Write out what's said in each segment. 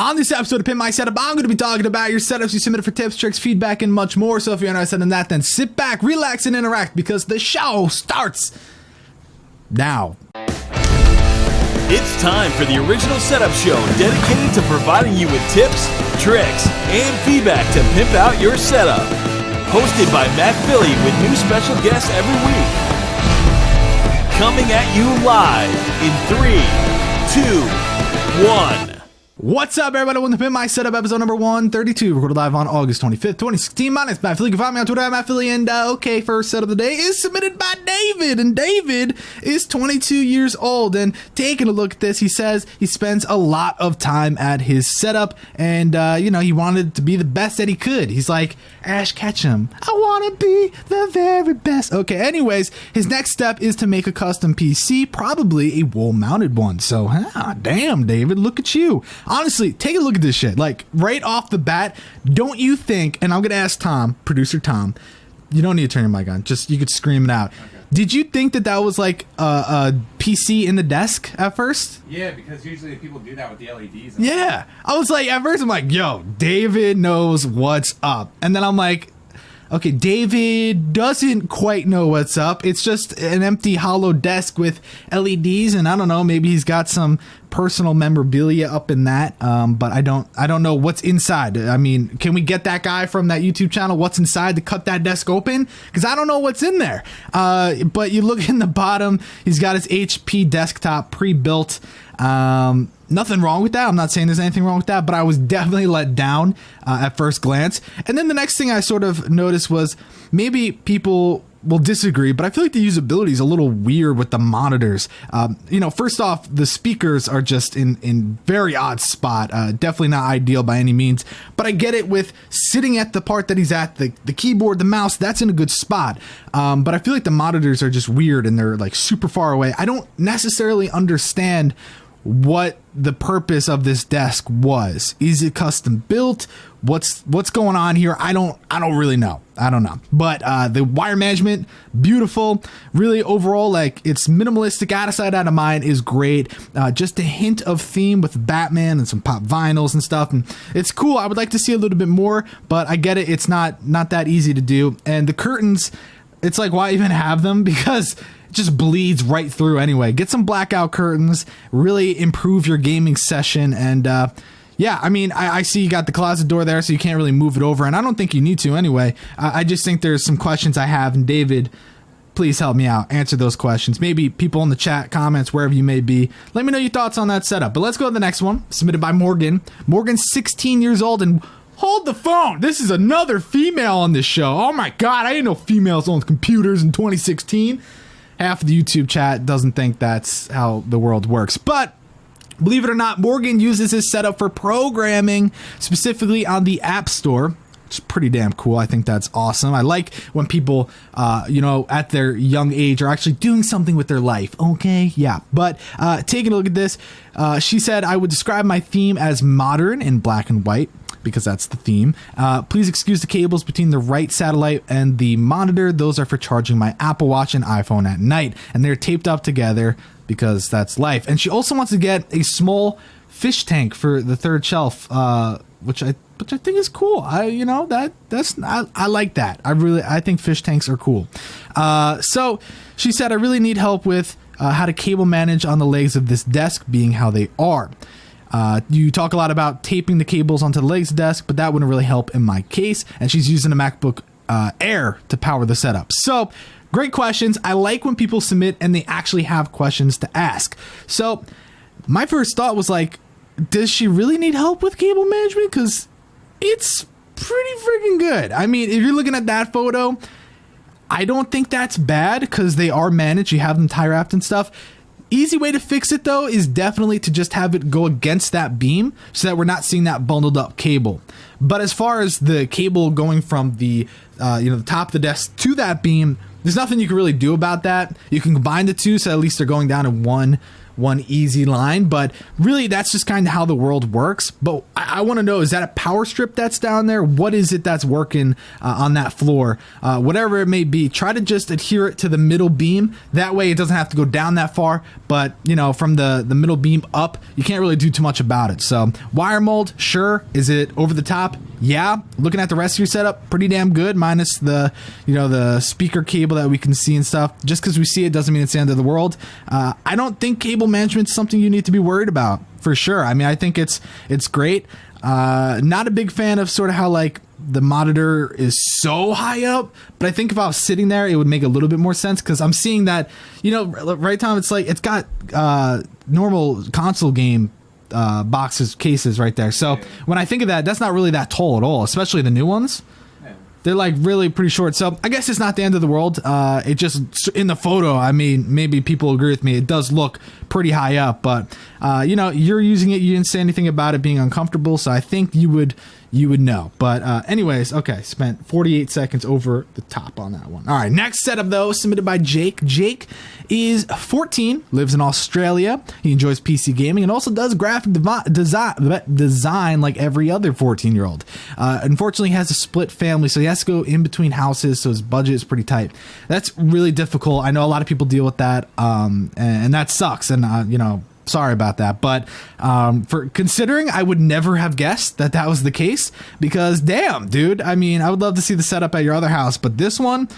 On this episode of Pimp My Setup, I'm going to be talking about your setups you submitted for tips, tricks, feedback, and much more. So if you're interested in that, then sit back, relax, and interact because the show starts now. It's time for the original setup show dedicated to providing you with tips, tricks, and feedback to pimp out your setup. Hosted by Matt Philly with new special guests every week. Coming at you live in 3, 2, 1. What's up, everybody? Welcome to Pimp My Setup, episode number 132, recorded live on August 25th, 2016. My name's Matt Philly. You can find me on Twitter at Matt Philly. And okay, first setup of the day is submitted by David. And David is 22 years old. And taking a look at this, he says he spends a lot of time at his setup. And, he wanted to be the best that he could. He's like, Ash Ketchum, I want to be the very best. Okay, anyways, his next step is to make a custom PC, probably a wall-mounted one. So, damn, David, look at you. Honestly, take a look at this shit. Like, right off the bat, don't you think, and I'm going to ask Tom, producer Tom, you don't need to turn your mic on, just, you could scream it out. Okay. Did you think that that was like a PC in the desk at first? Yeah, because usually people do that with the LEDs. Yeah. I was like, at first I'm like, yo, David knows what's up. And then I'm like, okay, David doesn't quite know what's up. It's just an empty hollow desk with LEDs, and I don't know, maybe he's got some personal memorabilia up in that, but I don't know what's inside. I mean, can we get that guy from that YouTube channel, What's Inside, to cut that desk open? Because I don't know what's in there. But you look in the bottom, he's got his HP desktop pre-built. Nothing wrong with that. I'm not saying there's anything wrong with that, but I was definitely let down at first glance. And then the next thing I sort of noticed was maybe people will disagree, but I feel like the usability is a little weird with the monitors. First off, the speakers are just in very odd spot. Definitely not ideal by any means, but I get it with sitting at the part that he's at, the keyboard, the mouse, that's in a good spot. But I feel like the monitors are just weird and they're like super far away. I don't necessarily understand what the purpose of this desk was. Is it custom built? What's going on here? I don't really know. I don't know. But the wire management, beautiful. Really overall, like, it's minimalistic, out of sight, out of mind is great. Just a hint of theme with Batman and some pop vinyls and stuff. And it's cool. I would like to see a little bit more, but I get it. It's not that easy to do. And the curtains, it's like, why even have them? Because it just bleeds right through anyway. Get some blackout curtains, really improve your gaming session. And I see you got the closet door there, so you can't really move it over, and I don't think you need to anyway. I just think there's some questions I have, and David, please help me out, answer those questions. Maybe people in the chat, comments, wherever you may be, let me know your thoughts on that setup. But let's go to the next one, submitted by Morgan. Morgan's 16 years old, and hold the phone, this is another female on this show. Oh my god, I didn't know females owned computers in 2016. Half of the YouTube chat doesn't think that's how the world works. But believe it or not, Morgan uses his setup for programming, specifically on the App Store. It's pretty damn cool. I think that's awesome. I like when people, at their young age are actually doing something with their life. Okay, yeah. But taking a look at this, she said, I would describe my theme as modern in black and white, because that's the theme. Please excuse the cables between the right satellite and the monitor. Those are for charging my Apple Watch and iPhone at night, and they're taped up together because that's life. And she also wants to get a small fish tank for the third shelf, which I think is cool. I like that. I think fish tanks are cool. So she said, I really need help with how to cable manage on the legs of this desk, being how they are. You talk a lot about taping the cables onto the legs of the desk, but that wouldn't really help in my case. And she's using a MacBook Air to power the setup. So great questions. I like when people submit and they actually have questions to ask. So my first thought was like, does she really need help with cable management? Because it's pretty freaking good. I mean, if you're looking at that photo, I don't think that's bad because they are managed. You have them tie wrapped and stuff. Easy way to fix it, though, is definitely to just have it go against that beam so that we're not seeing that bundled up cable. But as far as the cable going from the top of the desk to that beam, there's nothing you can really do about that. You can combine the two, so at least they're going down in one one easy line, but really that's just kind of how the world works. But I want to know, is that a power strip that's down there? What is it that's working on that floor? Whatever it may be, try to just adhere it to the middle beam. That way it doesn't have to go down that far, but from the middle beam up, you can't really do too much about it. So wire mold, sure. Is it over the top? Yeah. Looking at the rest of your setup, pretty damn good, minus the the speaker cable that we can see and stuff. Just because we see it doesn't mean it's the end of the world. I don't think cable management is something you need to be worried about, for sure. I mean, I think it's great. Not a big fan of sort of how like the monitor is so high up, but I think if I was sitting there, it would make a little bit more sense, because I'm seeing that, right, Tom, it's like it's got normal console game boxes, cases right there. So when I think of that, that's not really that tall at all, especially the new ones. They're like really pretty short. So I guess it's not the end of the world. It just, in the photo, I mean, maybe people agree with me, it does look pretty high up, but you're using it, you didn't say anything about it being uncomfortable, so I think you would know. But anyways, okay, spent 48 seconds over the top on that one. All right, next setup though, submitted by Jake. Jake is 14, lives in Australia. He enjoys PC gaming and also does graphic design like every other 14-year-old. Unfortunately, he has a split family, so he has to go in between houses, so his budget is pretty tight. That's really difficult. I know a lot of people deal with that, and that sucks, and sorry about that, but for considering, I would never have guessed that was the case, because damn, dude, I mean, I would love to see the setup at your other house, but this one,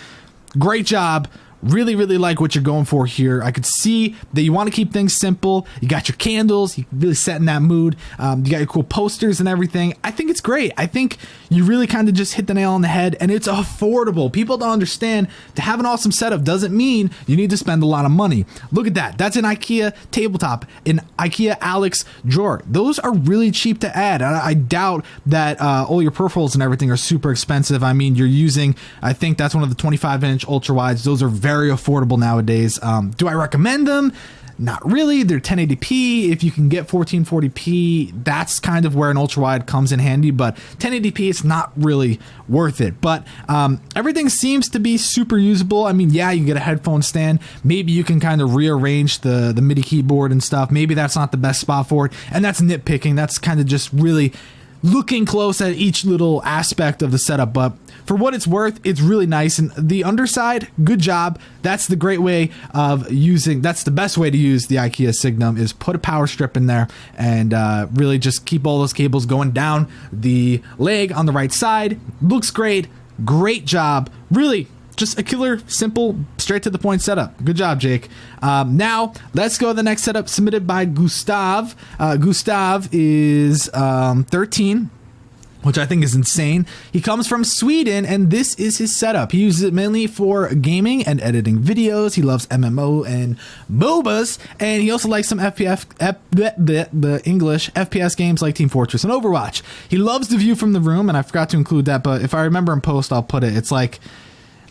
great job. Really, really like what you're going for here. I could see that you want to keep things simple. You got your candles. You really set in that mood. You got your cool posters and everything. I think it's great. I think you really kind of just hit the nail on the head, and it's affordable. People don't understand, to have an awesome setup doesn't mean you need to spend a lot of money. Look at that. That's an IKEA tabletop, an IKEA Alex drawer. Those are really cheap to add. I doubt that all your peripherals and everything are super expensive. I mean, you're using, I think that's one of the 25-inch ultra wides. Those are very affordable nowadays. Do I recommend them? Not really. They're 1080p. If you can get 1440p, that's kind of where an ultra wide comes in handy, but 1080p, it's not really worth it. But everything seems to be super usable. I mean, yeah, you can get a headphone stand. Maybe you can kind of rearrange the MIDI keyboard and stuff. Maybe that's not the best spot for it, and that's nitpicking. That's kind of just really looking close at each little aspect of the setup, but for what it's worth, it's really nice. And the underside, good job. That's the great way of using, that's the best way to use the IKEA Signum, is put a power strip in there and really just keep all those cables going down the leg on the right side. Looks great. Great job. Really just a killer, simple, straight to the point setup. Good job, Jake. Now, let's go to the next setup submitted by Gustav. Gustav is 13, which I think is insane. He comes from Sweden, and this is his setup. He uses it mainly for gaming and editing videos. He loves MMO and MOBAs, and he also likes some the English FPS games like Team Fortress and Overwatch. He loves the view from the room, and I forgot to include that, but if I remember in post, I'll put it. It's like,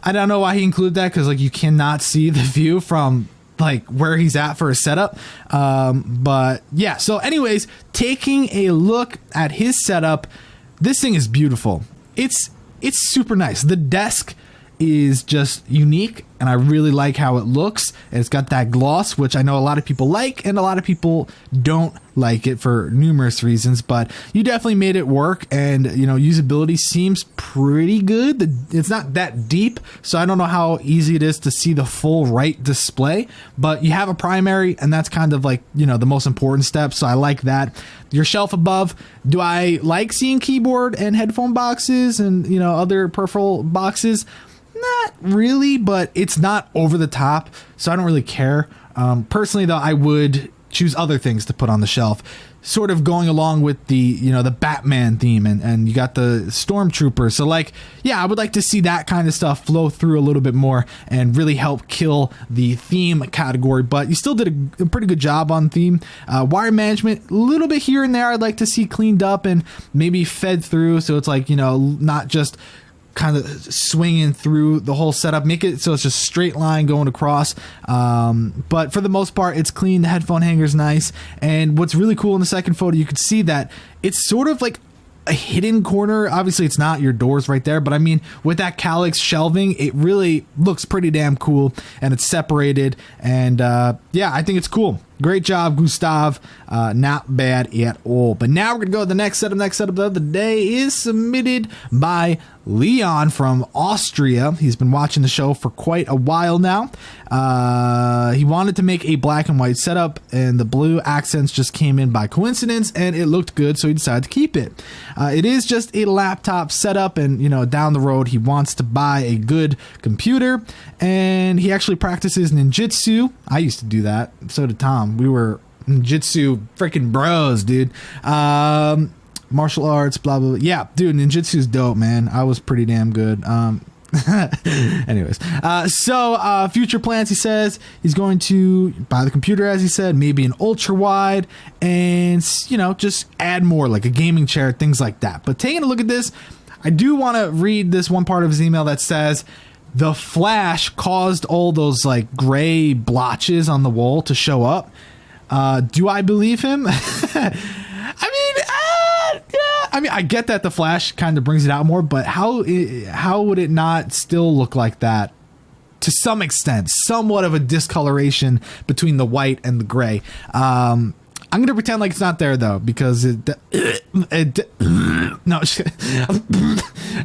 I don't know why he included that, because like you cannot see the view from like where he's at for his setup. But yeah, so anyways, taking a look at his setup, this thing is beautiful. It's super nice. The desk is just unique, and I really like how it looks. And it's got that gloss, which I know a lot of people like, and a lot of people don't like it for numerous reasons, but you definitely made it work, and usability seems pretty good. It's not that deep, so I don't know how easy it is to see the full right display, but you have a primary, and that's kind of like the most important step, so I like that. Your shelf above, do I like seeing keyboard and headphone boxes and other peripheral boxes? Not really, but it's not over the top, so I don't really care. Personally, though, I would choose other things to put on the shelf, sort of going along with the the Batman theme, and you got the Stormtrooper. So like, yeah, I would like to see that kind of stuff flow through a little bit more and really help kill the theme category. But you still did a pretty good job on theme. Wire management, a little bit here and there, I'd like to see cleaned up and maybe fed through, so it's like not just kind of swinging through the whole setup. Make it so it's just straight line going across, but for the most part it's clean. The headphone hanger's nice, and what's really cool in the second photo, you can see that it's sort of like a hidden corner. Obviously it's not, your door's right there, but I mean with that calyx shelving, it really looks pretty damn cool, and it's separated, and yeah, I think it's cool. great job, Gustav. Not bad at all. But now we're going to go to the next setup. Next setup of the day is submitted by Leon from Austria. He's been watching the show for quite a while now. He wanted to make a black and white setup, and the blue accents just came in by coincidence, and it looked good, so he decided to keep it. It is just a laptop setup, and down the road he wants to buy a good computer, and he actually practices ninjutsu. I used to do that. So did Tom. We were ninjutsu freaking bros, dude. Martial arts, blah, blah, blah. Yeah, dude, ninjutsu's dope, man. I was pretty damn good. Anyways, so future plans, he says he's going to buy the computer, as he said, maybe an ultra wide, and just add more, like a gaming chair, things like that. But taking a look at this, I do want to read this one part of his email that says the flash caused all those like gray blotches on the wall to show up. Do I believe him? I mean, I get that the flash kind of brings it out more, but how would it not still look like that to some extent? Somewhat of a discoloration between the white and the gray. I'm going to pretend like it's not there, though, because no,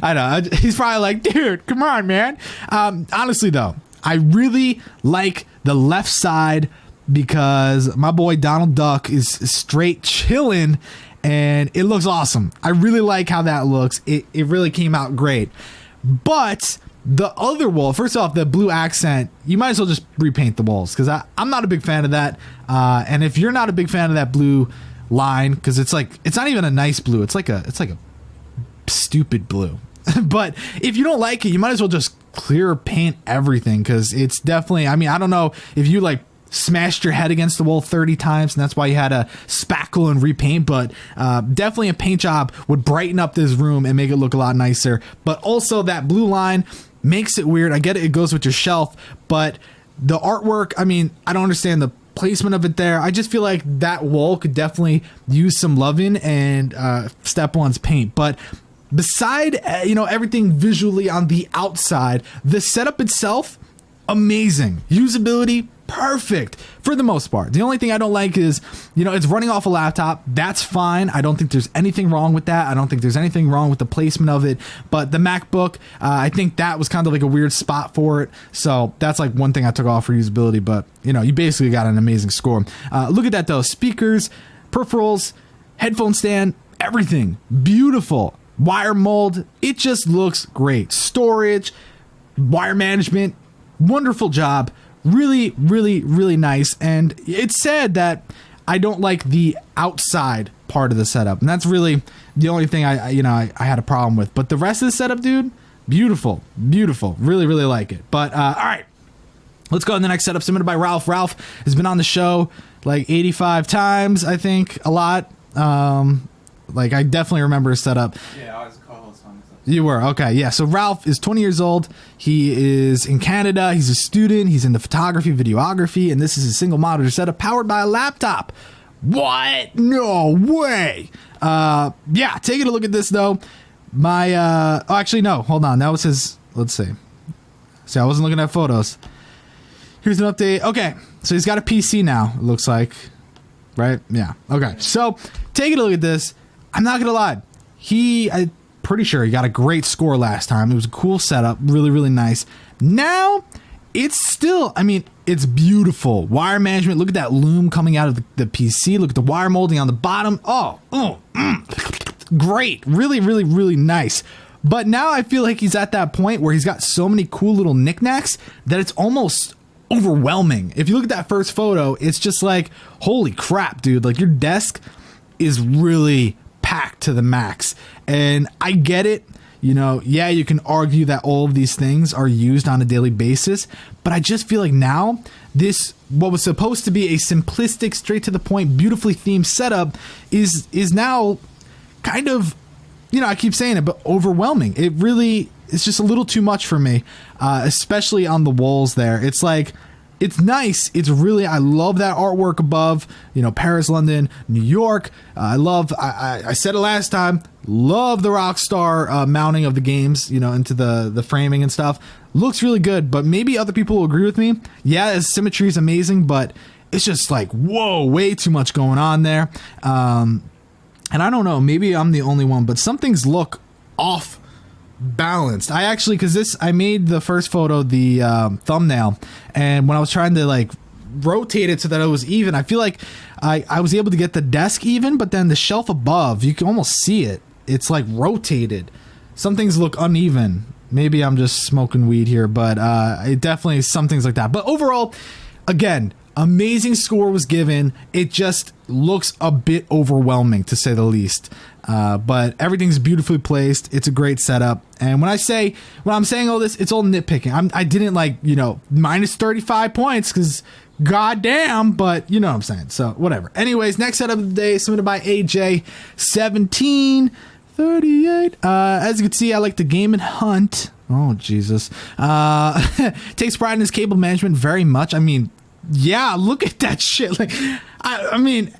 I know. He's probably like, dude, come on, man. Honestly, though, I really like the left side because my boy Donald Duck is straight chilling, and it looks awesome. I really like how that looks. It really came out great. But the other wall, first off, the blue accent, you might as well just repaint the walls, because I'm not a big fan of that. And if you're not a big fan of that blue line, because it's not even a nice blue. It's like a stupid blue. But if you don't like it, you might as well just clear paint everything, because it's definitely, I mean, I don't know if you like smashed your head against the wall 30 times and that's why you had to spackle and repaint, but definitely a paint job would brighten up this room and make it look a lot nicer. But also that blue line makes it weird. I get it goes with your shelf, but the artwork, I mean, I don't understand the placement of it there. I just feel like that wall could definitely use some loving and step one's paint. But beside everything visually on the outside, the setup itself, amazing. Usability, perfect for the most part. The only thing I don't like is, it's running off a laptop. That's fine. I don't think there's anything wrong with that. I don't think there's anything wrong with the placement of it. But the MacBook, I think that was kind of like a weird spot for it. So that's like one thing I took off for usability. But, you basically got an amazing score. Look at that, though. Speakers, peripherals, headphone stand, everything. Beautiful. Wire mold. It just looks great. Storage, wire management, wonderful job. Really, really, really nice. And it's sad that I don't like the outside part of the setup, and that's really the only thing I had a problem with. But the rest of the setup, dude, beautiful, beautiful. Really, really like it. But all right, let's go to the next setup submitted by Ralph. Ralph has been on the show like 85 times, I think, a lot. Like I definitely remember his setup. Yeah, I was a co-host on this. You were, okay, yeah. So Ralph is 20 years old. He is in Canada. He's a student. He's into photography, videography, and this is a single monitor setup powered by a laptop. What? No way. Yeah, taking a look at this, though. Actually, no, hold on. That was his, let's see. See, I wasn't looking at photos. Here's an update. Okay, so he's got a PC now, it looks like. Right? Yeah. Okay, so taking a look at this, I'm not going to lie. I'm pretty sure he got a great score last time. It was a cool setup. Really, really nice. Now, it's still, I mean, it's beautiful. Wire management. Look at that loom coming out of the PC. Look at the wire molding on the bottom. Great. Really, really, really nice. But now I feel like he's at that point where he's got so many cool little knickknacks that it's almost overwhelming. If you look at that first photo, it's just like, holy crap, dude. Like, your desk is really packed to the max. And I get it. Yeah, you can argue that all of these things are used on a daily basis, but I just feel like now this, what was supposed to be a simplistic, straight to the point, beautifully themed setup is now kind of, I keep saying it, but overwhelming. It's just a little too much for me, especially on the walls there. It's like, it's nice. It's really, I love that artwork above, Paris, London, New York. I said it last time, love the Rockstar mounting of the games, into the framing and stuff. Looks really good, but maybe other people will agree with me. Yeah, his symmetry is amazing, but it's just like, whoa, way too much going on there. And I don't know, maybe I'm the only one, but some things look off balanced. I actually, because I made the first photo the thumbnail, and when I was trying to like rotate it so that it was even, I feel like I was able to get the desk even, but then the shelf above, you can almost see it. It's like rotated. Some things look uneven. Maybe I'm just smoking weed here, but it definitely some things like that. But overall, again, amazing score was given. It just looks a bit overwhelming, to say the least. But everything's beautifully placed. It's a great setup. And when I'm saying all this, it's all nitpicking. I didn't like, minus 35 points because goddamn, but you know what I'm saying. So whatever. Anyways, next setup of the day submitted by AJ 1738. As you can see, I like to game and hunt. Oh, Jesus. Takes pride in his cable management very much. I mean, yeah, look at that shit. Like, I mean,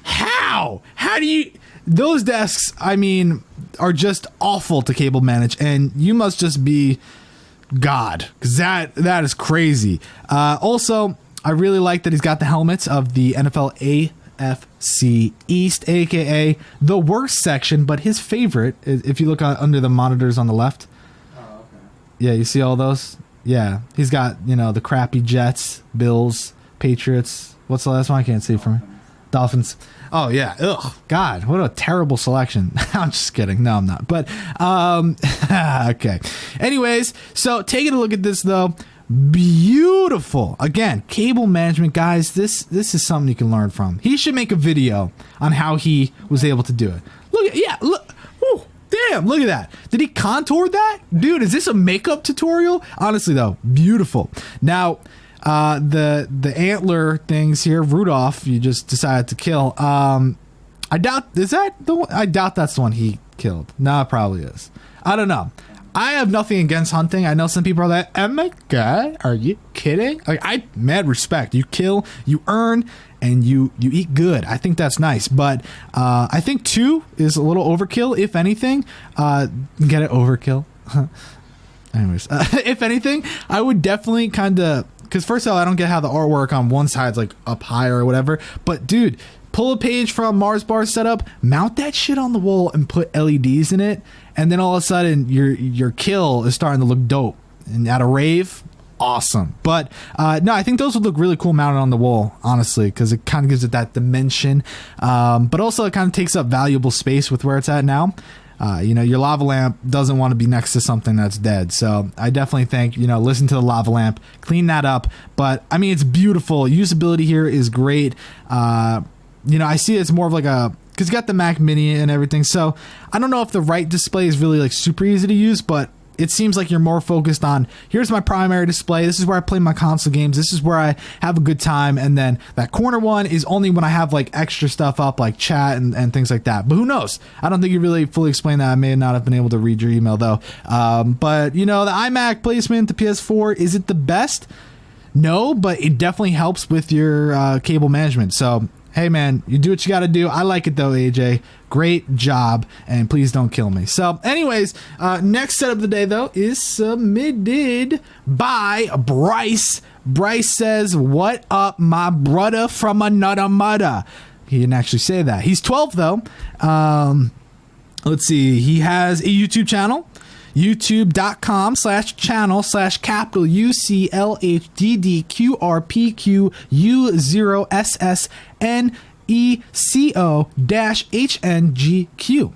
how do you... Those desks, I mean, are just awful to cable manage, and you must just be God, because that is crazy. Also, I really like that he's got the helmets of the NFL AFC East, aka the worst section, but his favorite, if you look under the monitors on the left. Oh, okay. Yeah, you see all those? Yeah, he's got, the crappy Jets, Bills, Patriots. What's the last one? I can't see from here. Dolphins. Oh, yeah. Ugh. God, what a terrible selection. I'm just kidding. No, I'm not. But, okay. Anyways, so taking a look at this, though. Beautiful. Again, cable management, guys. This is something you can learn from. He should make a video on how he was able to do it. Look. Whew, damn, look at that. Did he contour that? Dude, is this a makeup tutorial? Honestly, though, beautiful. Now... the antler things here, Rudolph, you just decided to kill. I doubt, is that the one? I doubt that's the one he killed. No, it probably is. I don't know. I have nothing against hunting. I know some people are like, oh my God, are you kidding? Like, mad respect. You kill, you earn, and you eat good. I think that's nice. But I think 2 is a little overkill, if anything. Get it? Overkill? Anyways, if anything, I would definitely kind of... Because first of all, I don't get how the artwork on one side's like up higher or whatever. But dude, pull a page from Mars Bar Setup, mount that shit on the wall and put LEDs in it. And then all of a sudden your kill is starting to look dope. And at a rave, awesome. But no, I think those would look really cool mounted on the wall, honestly, because it kind of gives it that dimension. But also it kind of takes up valuable space with where it's at now. Your lava lamp doesn't want to be next to something that's dead. So I definitely think, listen to the lava lamp, clean that up. But I mean, it's beautiful. Usability here is great. I see it's more of like because you got the Mac Mini and everything. So I don't know if the right display is really like super easy to use, but it seems like you're more focused on, here's my primary display. This is where I play my console games. This is where I have a good time. And then that corner one is only when I have like extra stuff up, like chat and things like that. But who knows? I don't think you really fully explained that. I may not have been able to read your email though. But the iMac placement, the PS4, is it the best? No, but it definitely helps with your cable management. So, hey man, you do what you got to do. I like it though, AJ. Great job, and please don't kill me. So, anyways, next setup of the day though is submitted by Bryce. Bryce says, "What up, my brother from another mother?" He didn't actually say that. He's 12 though. Let's see. He has a YouTube channel. youtube.com/channel/capital UCLHDDQRPQU0SSNECO-HNGQ.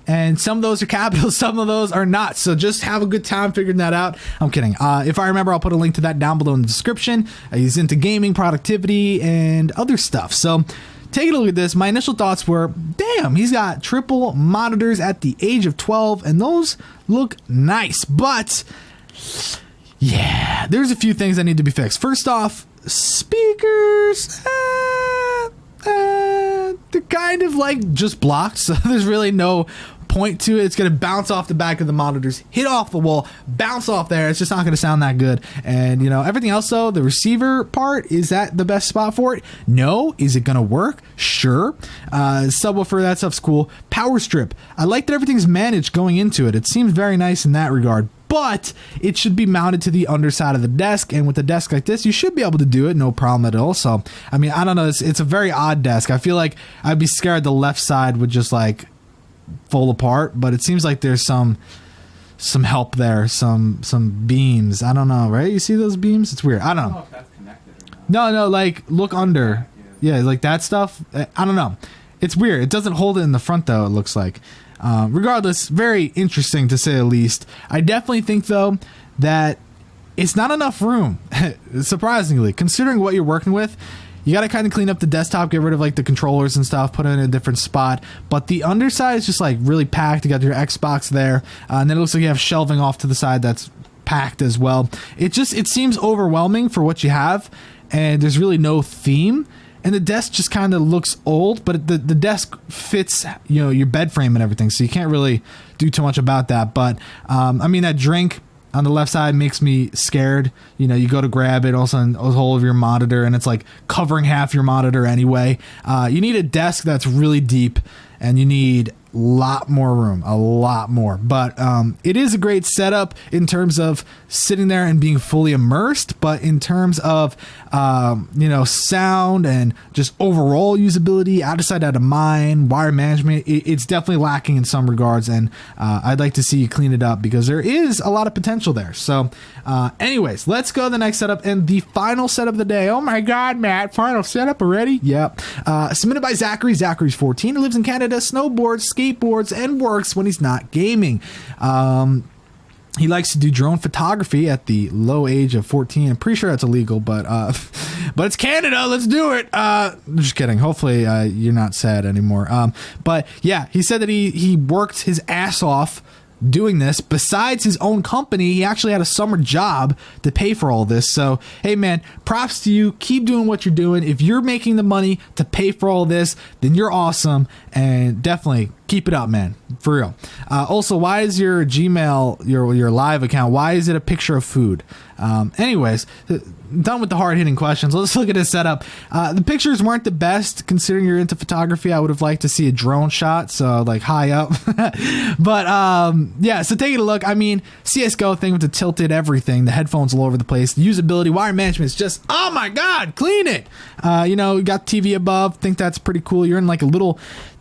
And some of those are capitals, some of those are not. So just have a good time figuring that out. I'm kidding. If I remember, I'll put a link to that down below in the description. He's into gaming, productivity, and other stuff. So taking a look at this, my initial thoughts were, damn, he's got triple monitors at the age of 12, and those look nice. But yeah, there's a few things that need to be fixed. First off, speakers, they're kind of like just blocked, so there's really no point to it. It's going to bounce off the back of the monitors, hit off the wall, bounce off there. It's just not going to sound that good. And everything else though, the receiver part, is that the best spot for it? No. Is it going to work? Sure. Subwoofer, that stuff's cool. Power strip, I like that everything's managed going into it. It seems very nice in that regard. but it should be mounted to the underside of the desk, and with a desk like this, you should be able to do it, no problem at all. So, I mean, I don't know, it's a very odd desk. I feel like I'd be scared the left side would just like fall apart, but it seems like there's some help there, some beams. I don't know, right? You see those beams? It's weird. I don't know. If that's connected or not. No, like look under. Yeah, like that stuff. I don't know. It's weird. It doesn't hold it in the front though, it looks like. Regardless, very interesting to say the least. I definitely think though that it's not enough room, surprisingly, considering what you're working with. You got to kind of clean up the desktop, get rid of like the controllers and stuff, put it in a different spot. But the underside is just like really packed. You got your Xbox there, and then it looks like you have shelving off to the side that's packed as well. It seems overwhelming for what you have, and there's really no theme. And the desk just kind of looks old, but the desk fits, you know, your bed frame and everything, so you can't really do too much about that. But I mean, that drink on the left side makes me scared. You know, you go to grab it, all of a sudden, a whole of your monitor, and it's like covering half your monitor anyway. You need a desk that's really deep, and you need a lot more room, a lot more. But it is a great setup in terms of sitting there and being fully immersed, but in terms of you know, sound and just overall usability, out of sight, out of mind, wire management, it's definitely lacking in some regards, and I'd like to see you clean it up because there is a lot of potential there. So anyways, let's go to the next setup and the final setup of the day. Oh my god, Matt, final setup already? Yep. Submitted by Zachary. Zachary's 14. He lives in Canada, snowboards, skateboards, and works when he's not gaming. He likes to do drone photography at the low age of 14. I'm pretty sure that's illegal, but it's Canada. Let's do it. Just kidding. Hopefully you're not sad anymore. But yeah, he said that he worked his ass off doing this. Besides his own company, he actually had a summer job to pay for all this. So, hey man, props to you. Keep doing what you're doing. If you're making the money to pay for all this, then you're awesome, and definitely keep it up, man. For real. Also, why is your Gmail, your live account, why is it a picture of food? Anyways, done with the hard-hitting questions. Let's look at his setup. The pictures weren't the best considering you're into photography. I would have liked to see a drone shot, so like high up. But yeah, so take a look. I mean, CSGO thing with the tilted everything, the headphones all over the place, the usability, wire management is just, oh my god, clean it. You know, you got TV above. Think that's pretty cool. You're in like a little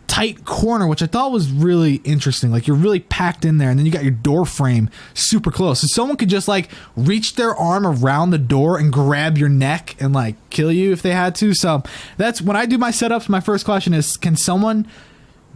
tight corner, which I thought was really interesting. Like, you're really packed in there, and then you got your door frame super close, so someone could just like reach their arm around the door and grab your neck and like kill you if they had to. So that's when I do my setups, my first question is, can someone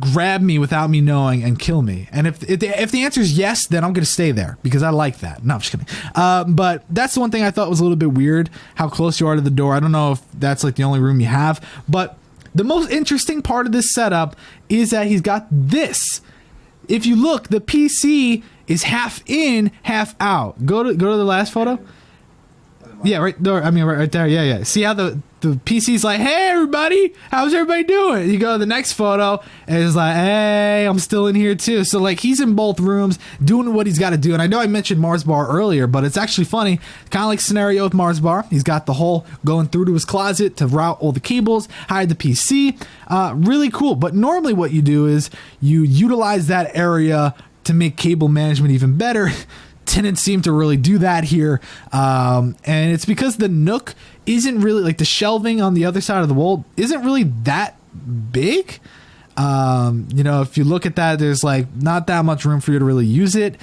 grab me without me knowing and kill me? And if the answer is yes, then I'm gonna stay there because I like that. No, I'm just kidding. But that's the one thing I thought was a little bit weird, how close you are to the door. I don't know if that's like the only room you have, but the most interesting part of this setup is that he's got this. If you look, the PC is half in, half out. Go to the last photo. Yeah, right there. I mean, right there. Yeah. See how the PC's like, hey, everybody, how's everybody doing? You go to the next photo, and it's like, hey, I'm still in here too. So like, he's in both rooms doing what he's got to do. And I know I mentioned Mars Bar earlier, but it's actually funny, kind of like scenario with Mars Bar. He's got the hole going through to his closet to route all the cables, hide the PC. Really cool. But normally what you do is you utilize that area to make cable management even better. Didn't seem to really do that here, and it's because the nook isn't really, like, the shelving on the other side of the wall isn't really that big. You know, if you look at that, there's like not that much room for you to really use it.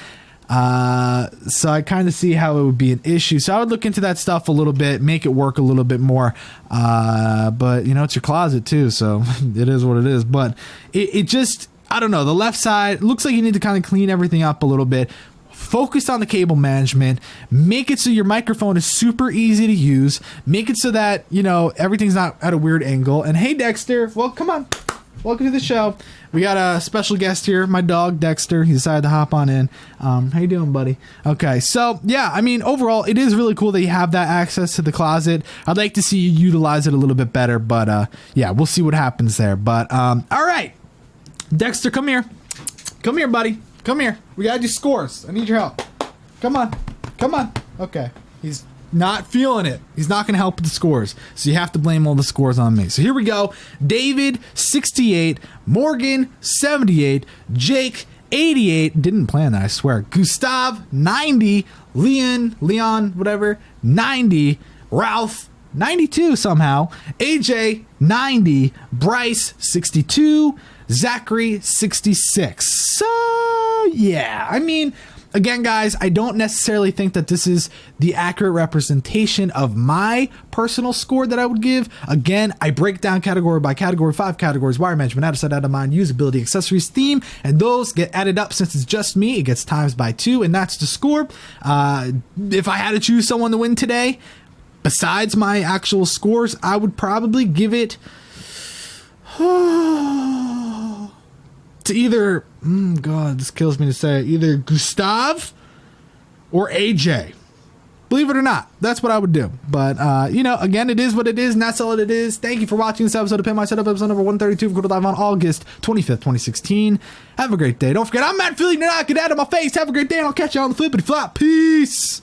So I kind of see how it would be an issue. So I would look into that stuff a little bit, make it work a little bit more. But you know, it's your closet too, so it is what it is. But it just, I don't know. The left side looks like you need to kind of clean everything up a little bit. Focus on the cable management. Make it so your microphone is super easy to use. Make it so that, you know, everything's not at a weird angle. And hey, Dexter, well, come on. Welcome to the show. We got a special guest here, my dog, Dexter. He decided to hop on in. How you doing, buddy? Okay, so, yeah, I mean, overall, it is really cool that you have that access to the closet. I'd like to see you utilize it a little bit better, but, yeah, we'll see what happens there. But, all right. Dexter, come here. Come here, buddy. Come here. We gotta do scores. I need your help. Come on. Come on. Okay. He's not feeling it. He's not gonna help with the scores. So you have to blame all the scores on me. So here we go. David, 68. Morgan, 78. Jake, 88, didn't plan that, I swear. Gustav, 90. Leon, whatever, 90. Ralph, 92 somehow. AJ, 90. Bryce, 62. Zachary, 66. So, yeah, I mean, again, guys, I don't necessarily think that this is the accurate representation of my personal score that I would give. Again, I break down category by category, 5 categories: wire management, out of sight, out of mind, usability, accessories, theme, and those get added up. Since it's just me, it gets times by 2, and that's the score. If I had to choose someone to win today, besides my actual scores, I would probably give it to either, God, this kills me to say it, either Gustav or AJ. Believe it or not, that's what I would do. But, again, it is what it is, and that's all it is. Thank you for watching this episode of Pimp My Setup, episode number 132. Go to live on August 25th, 2016. Have a great day. Don't forget, I'm Matt Philly. You're not get out of my face. Have a great day, and I'll catch you on the flippity flop. Peace.